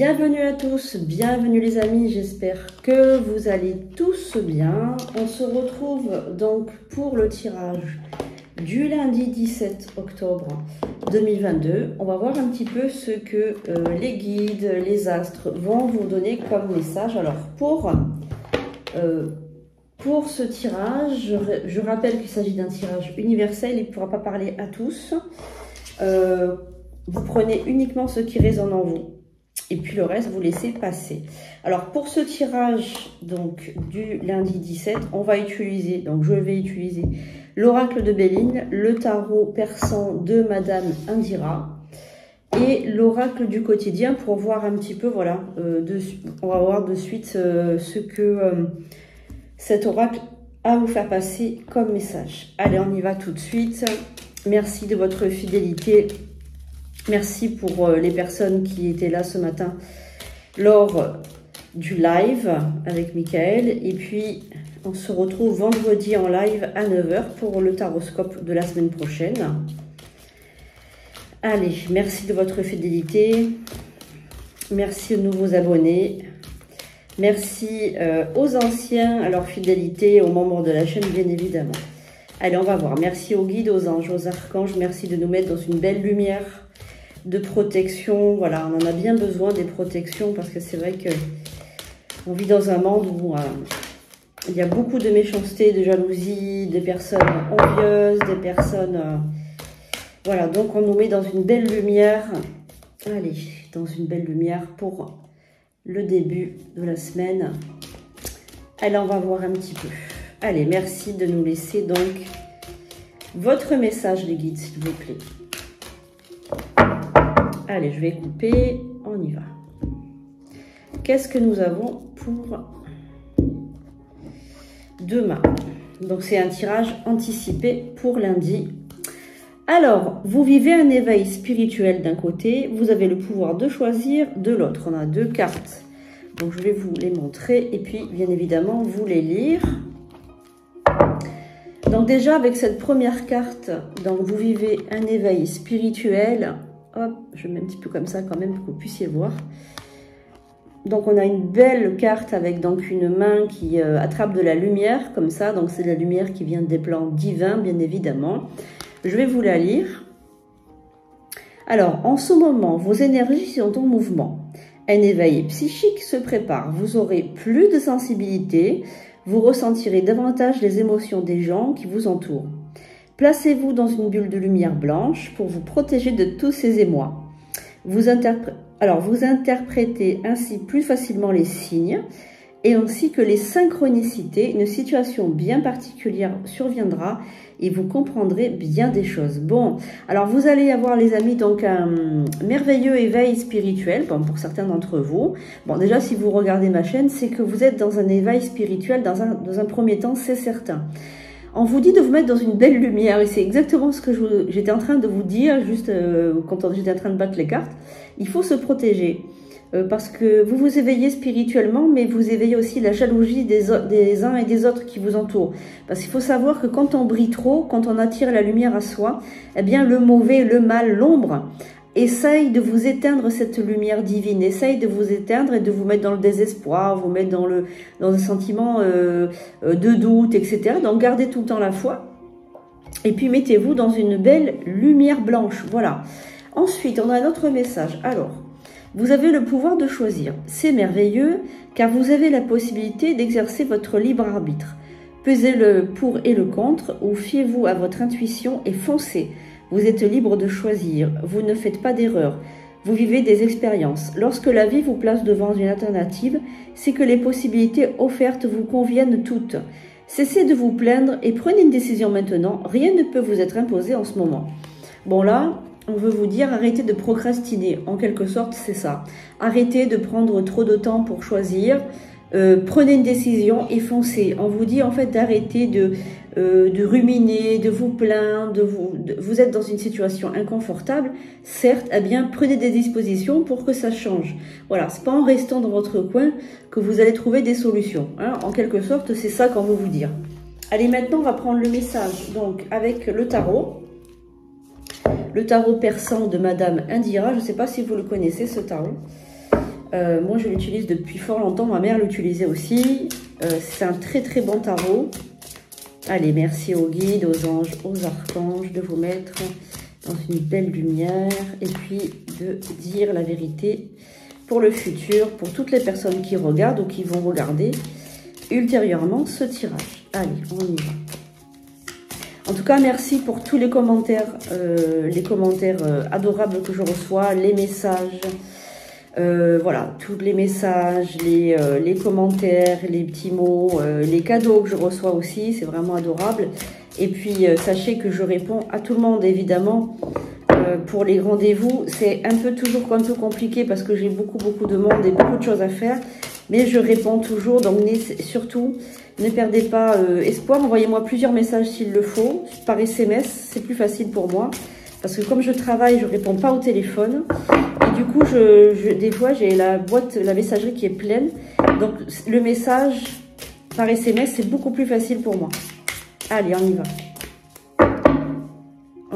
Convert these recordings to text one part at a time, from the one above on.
Bienvenue à tous, bienvenue les amis, j'espère que vous allez tous bien. On se retrouve donc pour le tirage du lundi 17 octobre 2022. On va voir un petit peu ce que les guides, les astres vont vous donner comme message. Alors pour ce tirage, je rappelle qu'il s'agit d'un tirage universel, il ne pourra pas parler à tous. Vous prenez uniquement ce qui résonne en vous. Et puis le reste, vous laissez passer. Alors, pour ce tirage donc du lundi 17, on va utiliser, donc je vais utiliser l'oracle de Béline, le tarot persan de Madame Indira et l'oracle du quotidien pour voir un petit peu, voilà, on va voir de suite ce que cet oracle a à vous faire passer comme message. Allez, on y va tout de suite. Merci de votre fidélité. Merci pour les personnes qui étaient là ce matin lors du live avec Michael. Et puis, on se retrouve vendredi en live à 9 h pour le taroscope de la semaine prochaine. Allez, merci de votre fidélité. Merci aux nouveaux abonnés. Merci aux anciens, à leur fidélité, aux membres de la chaîne, bien évidemment. Allez, on va voir. Merci aux guides, aux anges, aux archanges. Merci de nous mettre dans une belle lumière de protection. Voilà, on en a bien besoin des protections parce que c'est vrai que on vit dans un monde où il y a beaucoup de méchanceté, de jalousie, des personnes envieuses, des personnes... voilà, donc on nous met dans une belle lumière. Allez, dans une belle lumière pour le début de la semaine. Allez, on va voir un petit peu. Allez, merci de nous laisser donc votre message, les guides, s'il vous plaît. Allez, je vais couper, on y va. Qu'est-ce que nous avons pour demain? Donc, c'est un tirage anticipé pour lundi. Alors, vous vivez un éveil spirituel d'un côté, vous avez le pouvoir de choisir de l'autre. On a deux cartes, donc je vais vous les montrer et puis, bien évidemment, vous les lire. Donc déjà, avec cette première carte, donc vous vivez un éveil spirituel. Hop, je mets un petit peu comme ça quand même pour que vous puissiez voir. Donc on a une belle carte avec donc une main qui attrape de la lumière comme ça. Donc c'est de la lumière qui vient des plans divins, bien évidemment. Je vais vous la lire. Alors, en ce moment, vos énergies sont en mouvement. Un éveil psychique se prépare. Vous aurez plus de sensibilité. Vous ressentirez davantage les émotions des gens qui vous entourent. Placez-vous dans une bulle de lumière blanche pour vous protéger de tous ces émois. Vous interprétez ainsi plus facilement les signes et ainsi que les synchronicités. Une situation bien particulière surviendra et vous comprendrez bien des choses. Bon, alors vous allez avoir, les amis, donc un merveilleux éveil spirituel, bon, pour certains d'entre vous. Bon, déjà, si vous regardez ma chaîne, c'est que vous êtes dans un éveil spirituel dans un premier temps, c'est certain. On vous dit de vous mettre dans une belle lumière et c'est exactement ce que j'étais en train de vous dire juste quand j'étais en train de battre les cartes. Il faut se protéger parce que vous vous éveillez spirituellement, mais vous éveillez aussi la jalousie des uns et des autres qui vous entourent. Parce qu'il faut savoir que quand on brille trop, quand on attire la lumière à soi, eh bien le mauvais, le mal, l'ombre essaye de vous éteindre cette lumière divine, essaye de vous éteindre et de vous mettre dans le désespoir, vous mettre dans un sentiment de doute, etc. Donc gardez tout le temps la foi et puis mettez-vous dans une belle lumière blanche. Voilà. Ensuite, on a un autre message. Alors, vous avez le pouvoir de choisir. C'est merveilleux car vous avez la possibilité d'exercer votre libre arbitre. Pesez le pour et le contre ou fiez-vous à votre intuition et foncez. Vous êtes libre de choisir, vous ne faites pas d'erreur, vous vivez des expériences. Lorsque la vie vous place devant une alternative, c'est que les possibilités offertes vous conviennent toutes. Cessez de vous plaindre et prenez une décision maintenant, rien ne peut vous être imposé en ce moment. Bon là, on veut vous dire arrêtez de procrastiner, en quelque sorte c'est ça. Arrêtez de prendre trop de temps pour choisir, prenez une décision et foncez. On vous dit en fait d'arrêter de ruminer, de vous plaindre, vous êtes dans une situation inconfortable, certes, eh bien prenez des dispositions pour que ça change. Voilà, c'est pas en restant dans votre coin que vous allez trouver des solutions. Hein. En quelque sorte, c'est ça qu'on veut vous dire. Allez, maintenant on va prendre le message donc avec le tarot persan de Madame Indira. Je ne sais pas si vous le connaissez ce tarot. Moi, je l'utilise depuis fort longtemps. Ma mère l'utilisait aussi. C'est un très très bon tarot. Allez, merci aux guides, aux anges, aux archanges de vous mettre dans une belle lumière et puis de dire la vérité pour le futur, pour toutes les personnes qui regardent ou qui vont regarder ultérieurement ce tirage. Allez, on y va. En tout cas, merci pour tous les commentaires adorables que je reçois, les messages, voilà, tous les messages, les commentaires, les petits mots, les cadeaux que je reçois aussi, c'est vraiment adorable. Et puis, sachez que je réponds à tout le monde, évidemment. Pour les rendez-vous, c'est toujours un peu compliqué parce que j'ai beaucoup de monde et beaucoup de choses à faire. Mais je réponds toujours, donc surtout, ne perdez pas espoir. Envoyez-moi plusieurs messages s'il le faut, par SMS, c'est plus facile pour moi. Parce que comme je travaille, je ne réponds pas au téléphone. Et du coup, des fois, j'ai la messagerie qui est pleine. Donc, le message par SMS, c'est beaucoup plus facile pour moi. Allez, on y va.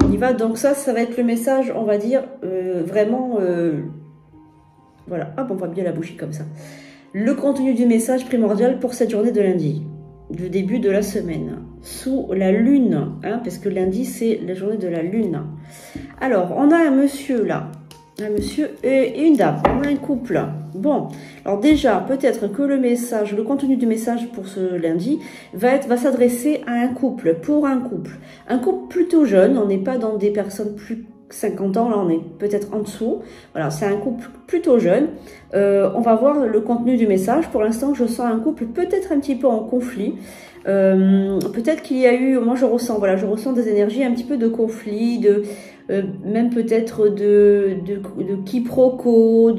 On y va. Donc ça va être le message, on va dire, vraiment... voilà, hop, on voit bien la bougie comme ça. Le contenu du message primordial pour cette journée de lundi, du début de la semaine, sous la lune, hein, parce que lundi, c'est la journée de la lune. Alors, on a un monsieur là, un monsieur et une dame, on a un couple. Bon, alors déjà, peut-être que le contenu du message pour ce lundi va s'adresser à un couple, pour un couple. Un couple plutôt jeune, on n'est pas dans des personnes plus 50 ans, là on est peut-être en dessous. Voilà, c'est un couple plutôt jeune. On va voir le contenu du message. Pour l'instant, je sens un couple peut-être un petit peu en conflit. Peut-être qu'il y a eu, moi je ressens des énergies un petit peu de conflit, même peut-être de quiproquo,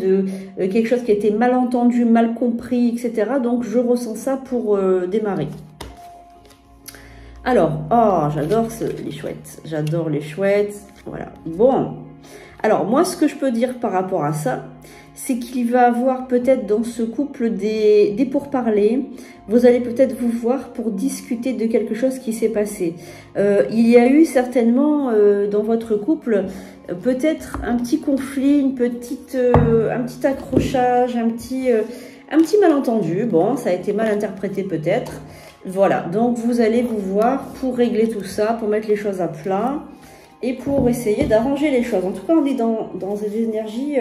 quelque chose qui a été mal entendu, mal compris, etc. Donc je ressens ça pour démarrer. Alors, oh, j'adore les chouettes, j'adore les chouettes, voilà. Bon, alors moi, ce que je peux dire par rapport à ça, c'est qu'il va avoir peut-être dans ce couple des pourparlers. Vous allez peut-être vous voir pour discuter de quelque chose qui s'est passé. Il y a eu certainement dans votre couple peut-être un petit conflit, un petit accrochage, un petit malentendu. Bon, ça a été mal interprété peut-être. Voilà, donc vous allez vous voir pour régler tout ça, pour mettre les choses à plat et pour essayer d'arranger les choses. En tout cas, on est dans des énergies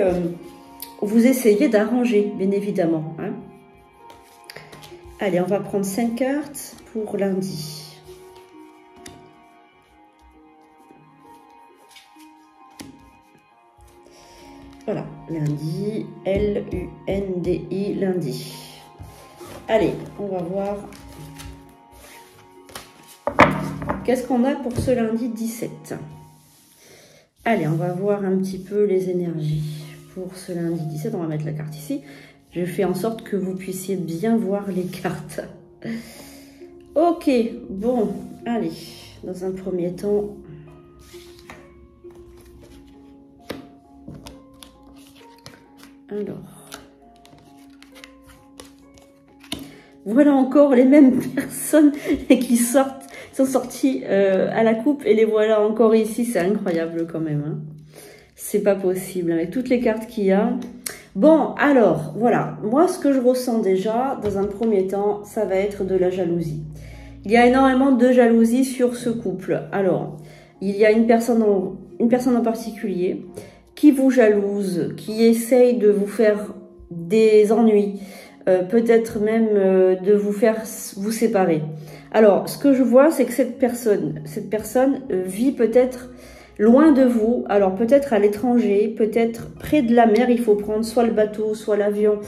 où vous essayez d'arranger, bien évidemment. Hein. Allez, on va prendre 5 cartes pour lundi. Voilà, lundi, L-U-N-D-I, lundi. Allez, on va voir... Qu'est-ce qu'on a pour ce lundi 17? Allez, on va voir un petit peu les énergies pour ce lundi 17. On va mettre la carte ici. Je fais en sorte que vous puissiez bien voir les cartes. Ok, bon, allez. Dans un premier temps... Alors... Voilà encore les mêmes personnes qui sont sorties à la coupe et les voilà encore ici. C'est incroyable quand même. Hein. C'est pas possible avec toutes les cartes qu'il y a. Bon, alors, voilà. Moi, ce que je ressens déjà, dans un premier temps, ça va être de la jalousie. Il y a énormément de jalousie sur ce couple. Alors, il y a une personne en particulier qui vous jalouse, qui essaye de vous faire des ennuis. Peut-être même de vous faire vous séparer. Alors, ce que je vois, c'est que cette personne vit peut-être loin de vous, alors peut-être à l'étranger, peut-être près de la mer, il faut prendre soit le bateau, soit l'avion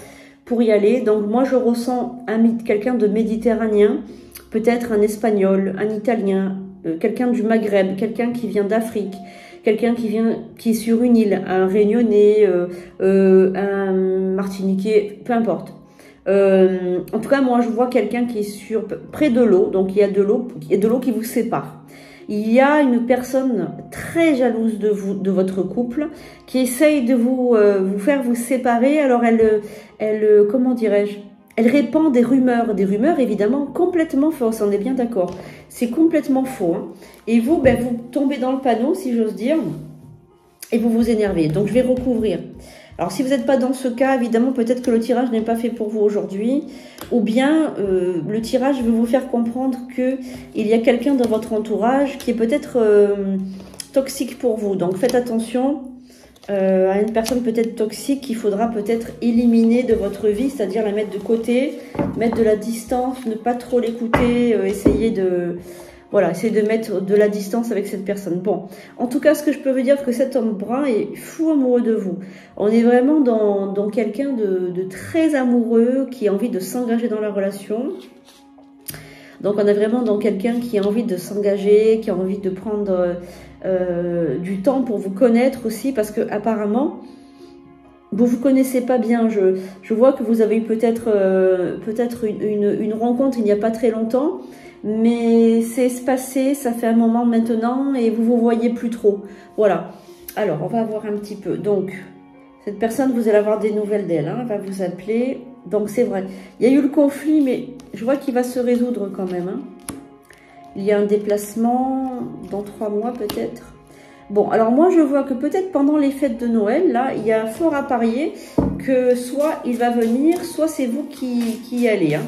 pour y aller. Donc moi, je ressens quelqu'un de méditerranéen, peut-être un espagnol, un italien, quelqu'un du Maghreb, quelqu'un qui vient d'Afrique, quelqu'un qui est sur une île, un Réunionnais, un Martiniquais, peu importe. En tout cas, moi, je vois quelqu'un qui est près de l'eau, donc il y a de l'eau qui vous sépare. Il y a une personne très jalouse de vous, de votre couple, qui essaye de vous faire vous séparer. Alors, comment dirais-je? Elle répand des rumeurs évidemment complètement fausses. On est bien d'accord. C'est complètement faux. Hein. Et vous, vous tombez dans le panneau, si j'ose dire, et vous vous énervez. Donc, je vais recouvrir. Alors, si vous n'êtes pas dans ce cas, évidemment, peut-être que le tirage n'est pas fait pour vous aujourd'hui. Ou bien, le tirage veut vous faire comprendre qu'il y a quelqu'un dans votre entourage qui est peut-être toxique pour vous. Donc, faites attention à une personne peut-être toxique qu'il faudra peut-être éliminer de votre vie, c'est-à-dire la mettre de côté, mettre de la distance, ne pas trop l'écouter, essayer de... Voilà, essayez de mettre de la distance avec cette personne. Bon, en tout cas, ce que je peux vous dire, c'est que cet homme brun est fou amoureux de vous. On est vraiment dans quelqu'un de très amoureux, qui a envie de s'engager dans la relation. Donc, on est vraiment dans quelqu'un qui a envie de s'engager, qui a envie de prendre du temps pour vous connaître aussi, parce que apparemment, vous vous connaissez pas bien. Je vois que vous avez eu peut-être une rencontre il n'y a pas très longtemps, mais c'est espacé, ça fait un moment maintenant et vous vous voyez plus trop. Voilà. Alors, on va voir un petit peu. Donc, cette personne, vous allez avoir des nouvelles d'elle, hein, elle va vous appeler. Donc, c'est vrai. Il y a eu le conflit, mais je vois qu'il va se résoudre quand même. Hein. Il y a un déplacement dans 3 mois peut-être. Bon, alors moi, je vois que peut-être pendant les fêtes de Noël, là, il y a fort à parier que soit il va venir, soit c'est vous qui y allez. Hein.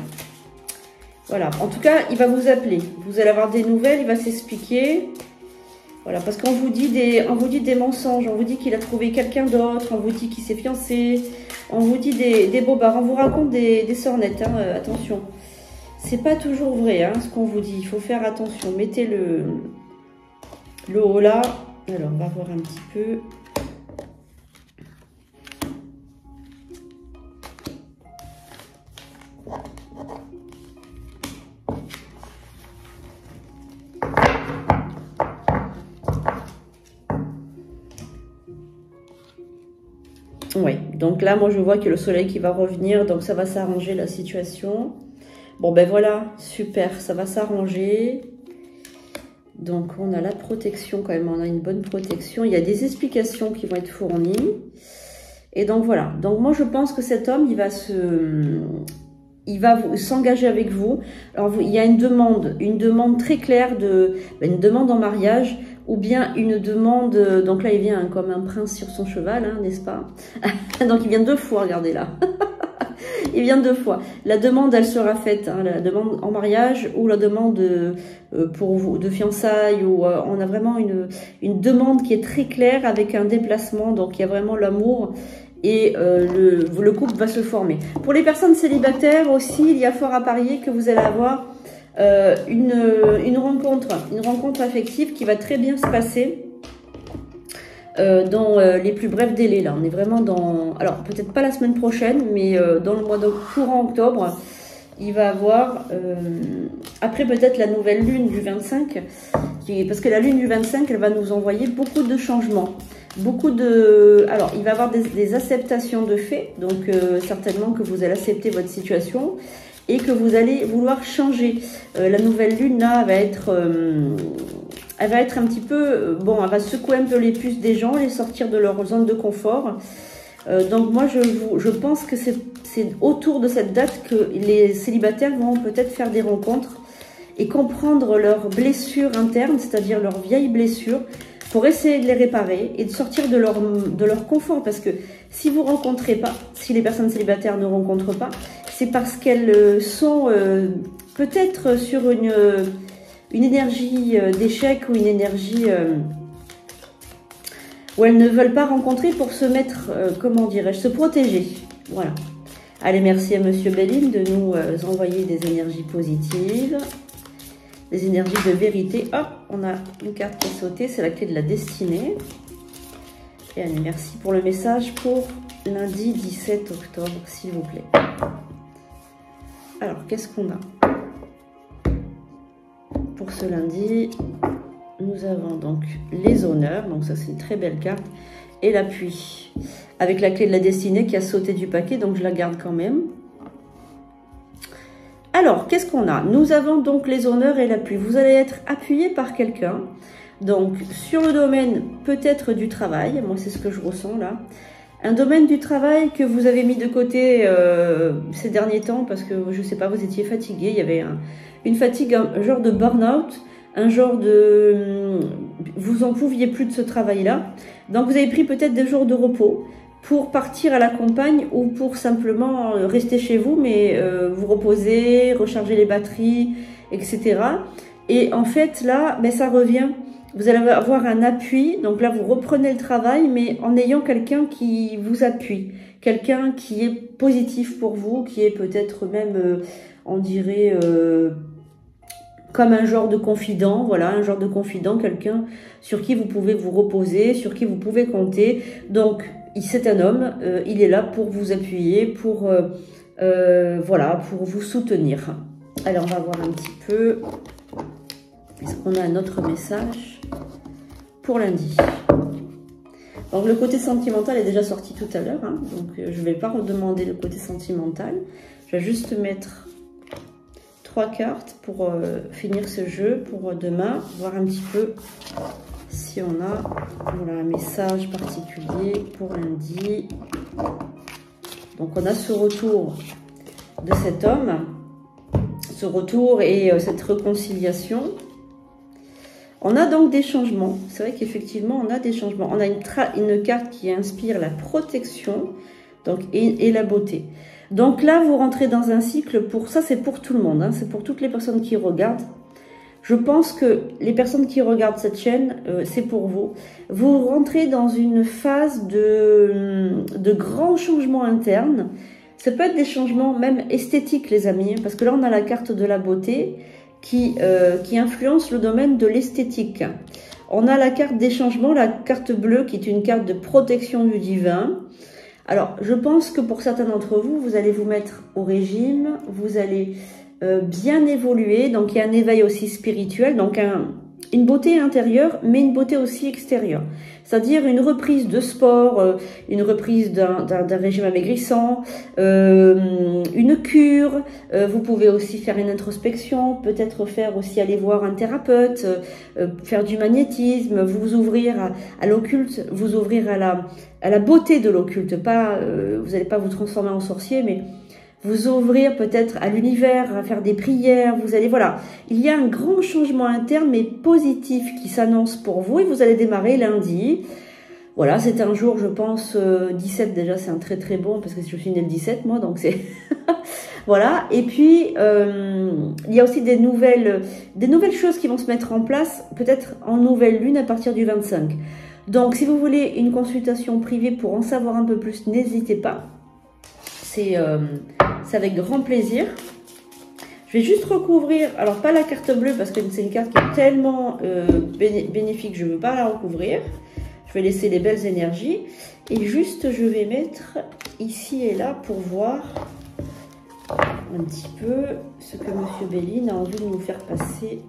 Voilà, en tout cas, il va vous appeler. Vous allez avoir des nouvelles, il va s'expliquer. Voilà, parce qu'on vous dit des mensonges, on vous dit qu'il a trouvé quelqu'un d'autre, on vous dit qu'il s'est fiancé, on vous dit des bobards, on vous raconte des sornettes, hein, attention. C'est pas toujours vrai, hein, ce qu'on vous dit, il faut faire attention. Mettez le haut là. Alors, on va voir un petit peu. Oui, donc là, moi, je vois que le soleil qui va revenir, donc ça va s'arranger la situation. Bon, ben voilà, super, ça va s'arranger. Donc, on a la protection quand même, on a une bonne protection. Il y a des explications qui vont être fournies. Et donc, voilà. Donc, moi, je pense que cet homme, il va s'engager avec vous. Alors, il y a une demande très claire, une demande en mariage, ou bien une demande, donc là, il vient hein, comme un prince sur son cheval, hein, n'est-ce pas? Donc, il vient 2 fois, regardez là. Il vient 2 fois. La demande, elle sera faite, hein, la demande en mariage ou la demande pour vous de fiançailles. Ou on a vraiment une demande qui est très claire avec un déplacement. Donc, il y a vraiment l'amour et le couple va se former. Pour les personnes célibataires aussi, il y a fort à parier que vous allez avoir une rencontre affective qui va très bien se passer. Dans les plus brefs délais là, on est vraiment dans, alors peut-être pas la semaine prochaine, mais dans le mois de courant octobre, il va avoir après peut-être la nouvelle lune du 25, parce que la lune du 25, elle va nous envoyer beaucoup de changements, alors il va avoir des acceptations de faits, donc certainement que vous allez accepter votre situation et que vous allez vouloir changer. La nouvelle lune là elle va être un petit peu, bon, elle va secouer un peu les puces des gens, les sortir de leur zone de confort. Donc moi, je pense que c'est autour de cette date que les célibataires vont peut-être faire des rencontres et comprendre leurs blessures internes, c'est-à-dire leurs vieilles blessures, pour essayer de les réparer et de sortir de leur confort. Parce que si vous rencontrez pas, si les personnes célibataires ne rencontrent pas, c'est parce qu'elles sont peut-être sur une énergie d'échec ou une énergie où elles ne veulent pas rencontrer pour se mettre, comment dirais-je, se protéger. Voilà. Allez, merci à Monsieur Belline de nous envoyer des énergies positives, des énergies de vérité. Hop, on a une carte qui est sautée, c'est la clé de la destinée. Et allez, merci pour le message pour lundi 17 octobre, s'il vous plaît. Alors, qu'est-ce qu'on a pour ce lundi? Nous avons donc les honneurs, donc ça c'est une très belle carte, et l'appui, avec la clé de la destinée qui a sauté du paquet, donc je la garde quand même. Alors, qu'est-ce qu'on a? Nous avons donc les honneurs et l'appui. Vous allez être appuyé par quelqu'un, donc sur le domaine peut-être du travail, moi c'est ce que je ressens là, un domaine du travail que vous avez mis de côté ces derniers temps parce que, je sais pas, vous étiez fatigué, il y avait une fatigue, un genre de burn-out, un genre de... vous en pouviez plus de ce travail-là. Donc, vous avez pris peut-être des jours de repos pour partir à la campagne ou pour simplement rester chez vous, mais vous reposer, recharger les batteries, etc. Et en fait, là, ben, ça revient. Vous allez avoir un appui. Donc là, vous reprenez le travail, mais en ayant quelqu'un qui vous appuie. Quelqu'un qui est positif pour vous, qui est peut-être même, on dirait, comme un genre de confident. Voilà, un genre de confident, quelqu'un sur qui vous pouvez vous reposer, sur qui vous pouvez compter. Donc, c'est un homme, il est là pour vous appuyer, pour, voilà, pour vous soutenir. Alors, on va voir un petit peu. Est-ce qu'on a un autre message pour lundi? Donc, le côté sentimental est déjà sorti tout à l'heure, hein, donc je ne vais pas redemander le côté sentimental. Je vais juste mettre 3 cartes pour finir ce jeu pour demain, voir un petit peu si on a voilà, un message particulier pour lundi. Donc, on a ce retour de cet homme, ce retour et cette réconciliation. On a donc des changements. C'est vrai qu'effectivement, on a des changements. On a une carte qui inspire la protection donc, et la beauté. Donc là, vous rentrez dans un cycle. Pour ça, c'est pour tout le monde. Hein, c'est pour toutes les personnes qui regardent. Je pense que les personnes qui regardent cette chaîne, c'est pour vous. Vous rentrez dans une phase de grands changements internes. Ça peut être des changements même esthétiques, les amis. Parce que là, on a la carte de la beauté qui influence le domaine de l'esthétique. On a la carte des changements, la carte bleue qui est une carte de protection du divin. Alors, je pense que pour certains d'entre vous, vous allez vous mettre au régime, vous allez bien évoluer. Donc, il y a un éveil aussi spirituel, donc une beauté intérieure, mais une beauté aussi extérieure. C'est-à-dire une reprise de sport, une reprise d'un régime amaigrissant, une cure. Vous pouvez aussi faire une introspection, peut-être faire aussi aller voir un thérapeute, faire du magnétisme, vous ouvrir à l'occulte, vous ouvrir à la beauté de l'occulte. Pas, vous n'allez pas vous transformer en sorcier, mais vous ouvrir peut-être à l'univers, à faire des prières, vous allez, voilà. Il y a un grand changement interne, mais positif, qui s'annonce pour vous et vous allez démarrer lundi. Voilà, c'est un jour, je pense, 17 déjà, c'est un très très bon, parce que je suis née le 17, moi, donc c'est... voilà, et puis, il y a aussi des nouvelles choses qui vont se mettre en place, peut-être en nouvelle lune à partir du 25. Donc, si vous voulez une consultation privée pour en savoir un peu plus, n'hésitez pas. C'est avec grand plaisir. Je vais juste recouvrir, alors pas la carte bleue parce que c'est une carte qui est tellement bénéfique, je ne veux pas la recouvrir. Je vais laisser les belles énergies. Et juste, je vais mettre ici et là pour voir un petit peu ce que M. Béline a envie de nous faire passer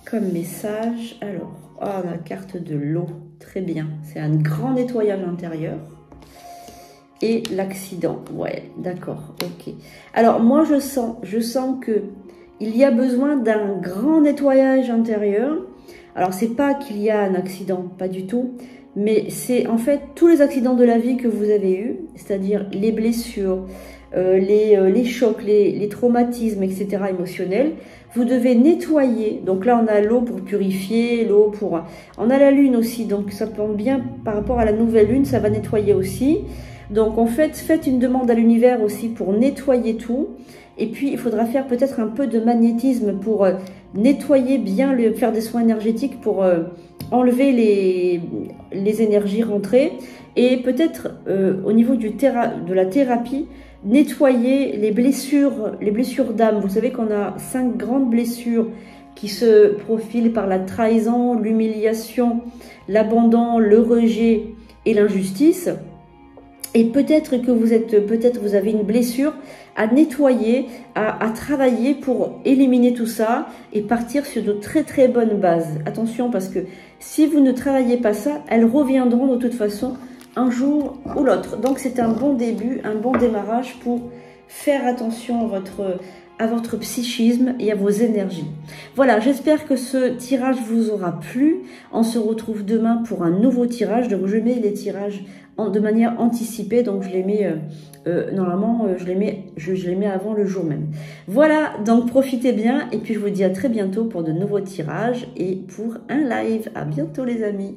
comme message. Alors, la carte de l'eau, très bien. C'est un grand nettoyage intérieur. Et l'accident, ouais, d'accord, ok. Alors, moi, je sens que il y a besoin d'un grand nettoyage intérieur. Alors, c'est pas qu'il y a un accident, pas du tout, mais c'est en fait tous les accidents de la vie que vous avez eus, c'est-à-dire les blessures, les chocs, les traumatismes, etc., émotionnels. Vous devez nettoyer. Donc là, on a l'eau pour purifier, l'eau pour... On a la lune aussi, donc ça tombe bien par rapport à la nouvelle lune, ça va nettoyer aussi. Donc en fait, faites une demande à l'univers aussi pour nettoyer tout. Et puis, il faudra faire peut-être un peu de magnétisme pour nettoyer bien, faire des soins énergétiques pour enlever les énergies rentrées. Et peut-être au niveau de la thérapie, nettoyer les blessures d'âme. Vous savez qu'on a 5 grandes blessures qui se profilent par la trahison, l'humiliation, l'abandon, le rejet et l'injustice. Et peut-être que vous avez une blessure à nettoyer, à travailler pour éliminer tout ça et partir sur de très très bonnes bases. Attention, parce que si vous ne travaillez pas ça, elles reviendront de toute façon un jour ou l'autre. Donc c'est un bon début, un bon démarrage pour faire attention à votre psychisme et à vos énergies. Voilà, j'espère que ce tirage vous aura plu. On se retrouve demain pour un nouveau tirage. Donc je mets les tirages de manière anticipée, donc je les mets normalement je les mets avant le jour même. Voilà, donc profitez bien et puis je vous dis à très bientôt pour de nouveaux tirages et pour un live. À bientôt les amis.